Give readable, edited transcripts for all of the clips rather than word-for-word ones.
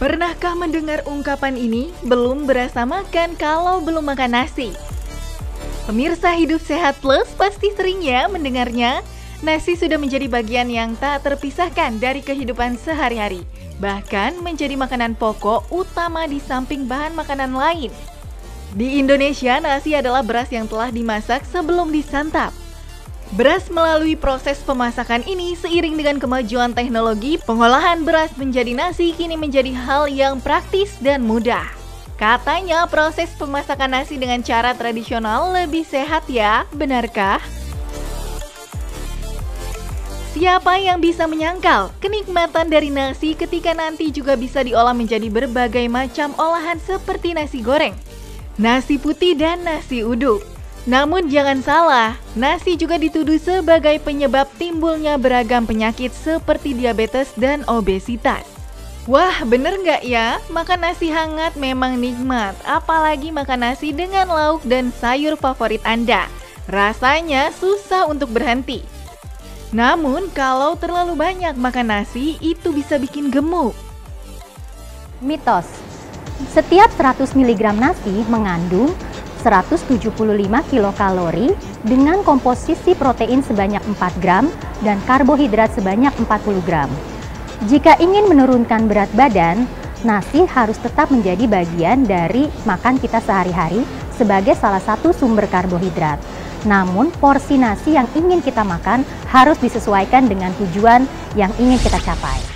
Pernahkah mendengar ungkapan ini? Belum berasa makan kalau belum makan nasi. Pemirsa Hidup Sehat Plus pasti sering ya mendengarnya. Nasi sudah menjadi bagian yang tak terpisahkan dari kehidupan sehari-hari. Bahkan menjadi makanan pokok utama di samping bahan makanan lain. Di Indonesia, nasi adalah beras yang telah dimasak sebelum disantap. Beras melalui proses pemasakan ini seiring dengan kemajuan teknologi, pengolahan beras menjadi nasi kini menjadi hal yang praktis dan mudah. Katanya proses pemasakan nasi dengan cara tradisional lebih sehat ya, benarkah? Siapa yang bisa menyangkal kenikmatan dari nasi ketika nanti juga bisa diolah menjadi berbagai macam olahan seperti nasi goreng, nasi putih dan nasi uduk. Namun jangan salah, nasi juga dituduh sebagai penyebab timbulnya beragam penyakit seperti diabetes dan obesitas. Wah, bener nggak ya? Makan nasi hangat memang nikmat, apalagi makan nasi dengan lauk dan sayur favorit Anda. Rasanya susah untuk berhenti. Namun kalau terlalu banyak makan nasi, itu bisa bikin gemuk. Mitos, setiap 100 mg nasi mengandung 175 kilokalori dengan komposisi protein sebanyak 4 gram dan karbohidrat sebanyak 40 gram. Jika ingin menurunkan berat badan, nasi harus tetap menjadi bagian dari makan kita sehari-hari sebagai salah satu sumber karbohidrat. Namun, porsi nasi yang ingin kita makan harus disesuaikan dengan tujuan yang ingin kita capai.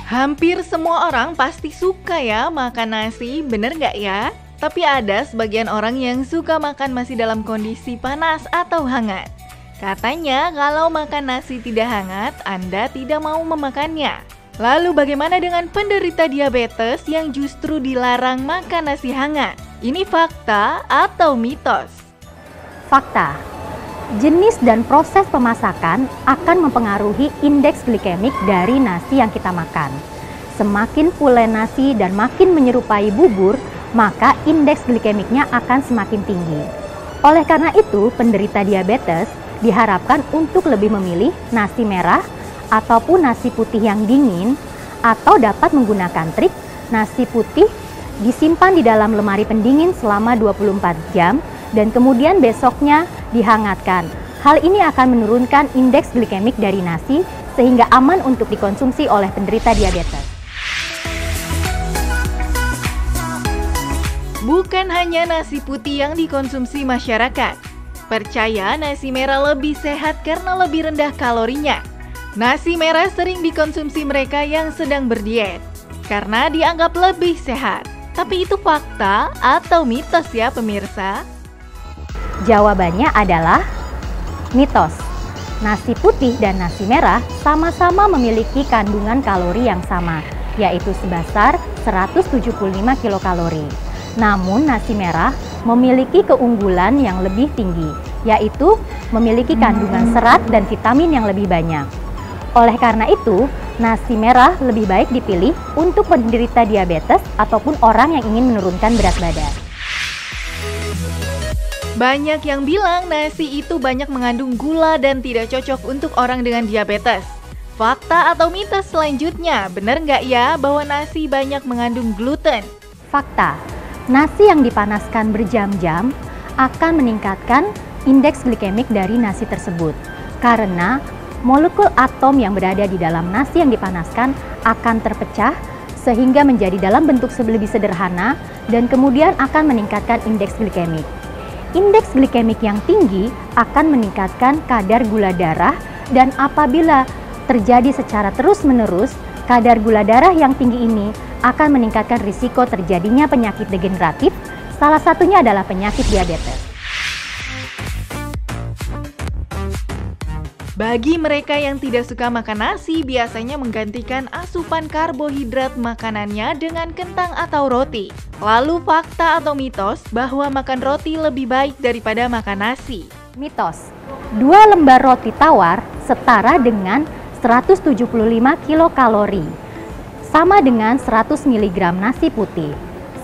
Hampir semua orang pasti suka ya makan nasi, bener nggak ya? Tapi ada sebagian orang yang suka makan masih dalam kondisi panas atau hangat. Katanya kalau makan nasi tidak hangat, Anda tidak mau memakannya. Lalu bagaimana dengan penderita diabetes yang justru dilarang makan nasi hangat? Ini fakta atau mitos? Fakta. Jenis dan proses pemasakan akan mempengaruhi indeks glikemik dari nasi yang kita makan. Semakin pulen nasi dan makin menyerupai bubur, maka indeks glikemiknya akan semakin tinggi. Oleh karena itu, penderita diabetes diharapkan untuk lebih memilih nasi merah ataupun nasi putih yang dingin, atau dapat menggunakan trik nasi putih disimpan di dalam lemari pendingin selama 24 jam dan kemudian besoknya dihangatkan. Hal ini akan menurunkan indeks glikemik dari nasi sehingga aman untuk dikonsumsi oleh penderita diabetes. Bukan hanya nasi putih yang dikonsumsi masyarakat. Percaya nasi merah lebih sehat karena lebih rendah kalorinya. Nasi merah sering dikonsumsi mereka yang sedang berdiet karena dianggap lebih sehat. Tapi itu fakta atau mitos ya pemirsa? Jawabannya adalah mitos. Nasi putih dan nasi merah sama-sama memiliki kandungan kalori yang sama, yaitu sebesar 175 kilokalori. Namun nasi merah memiliki keunggulan yang lebih tinggi, yaitu memiliki kandungan serat dan vitamin yang lebih banyak. Oleh karena itu, nasi merah lebih baik dipilih untuk penderita diabetes ataupun orang yang ingin menurunkan berat badan. Banyak yang bilang nasi itu banyak mengandung gula dan tidak cocok untuk orang dengan diabetes. Fakta atau mitos selanjutnya, benar nggak ya bahwa nasi banyak mengandung gluten? Fakta, nasi yang dipanaskan berjam-jam akan meningkatkan indeks glikemik dari nasi tersebut. Karena molekul atom yang berada di dalam nasi yang dipanaskan akan terpecah sehingga menjadi dalam bentuk lebih sederhana dan kemudian akan meningkatkan indeks glikemik. Indeks glikemik yang tinggi akan meningkatkan kadar gula darah dan apabila terjadi secara terus-menerus, kadar gula darah yang tinggi ini akan meningkatkan risiko terjadinya penyakit degeneratif, salah satunya adalah penyakit diabetes. Bagi mereka yang tidak suka makan nasi, biasanya menggantikan asupan karbohidrat makanannya dengan kentang atau roti. Lalu fakta atau mitos bahwa makan roti lebih baik daripada makan nasi? Mitos, 2 lembar roti tawar setara dengan 175 kilokalori, sama dengan 100 mg nasi putih.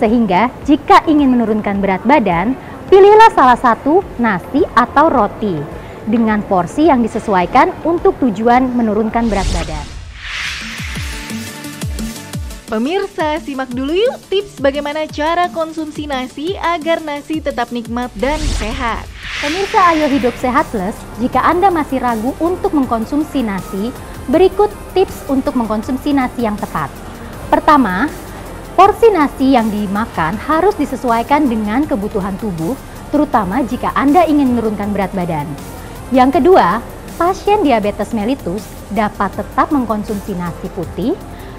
Sehingga jika ingin menurunkan berat badan, pilihlah salah satu nasi atau roti. dengan porsi yang disesuaikan untuk tujuan menurunkan berat badan. Pemirsa, simak dulu yuk tips bagaimana cara konsumsi nasi agar nasi tetap nikmat dan sehat. Pemirsa Ayo Hidup Sehat Plus, jika Anda masih ragu untuk mengkonsumsi nasi, berikut tips untuk mengkonsumsi nasi yang tepat. Pertama, porsi nasi yang dimakan harus disesuaikan dengan kebutuhan tubuh, terutama jika Anda ingin menurunkan berat badan. Yang kedua, pasien diabetes mellitus dapat tetap mengkonsumsi nasi putih,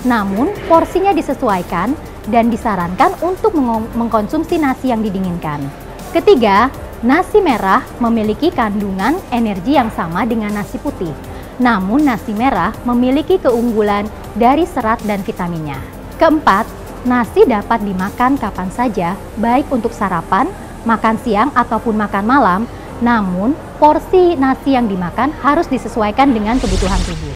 namun porsinya disesuaikan dan disarankan untuk mengkonsumsi nasi yang didinginkan. Ketiga, nasi merah memiliki kandungan energi yang sama dengan nasi putih. Namun nasi merah memiliki keunggulan dari serat dan vitaminnya. Keempat, nasi dapat dimakan kapan saja, baik untuk sarapan, makan siang ataupun makan malam. Namun porsi nasi yang dimakan harus disesuaikan dengan kebutuhan tubuh.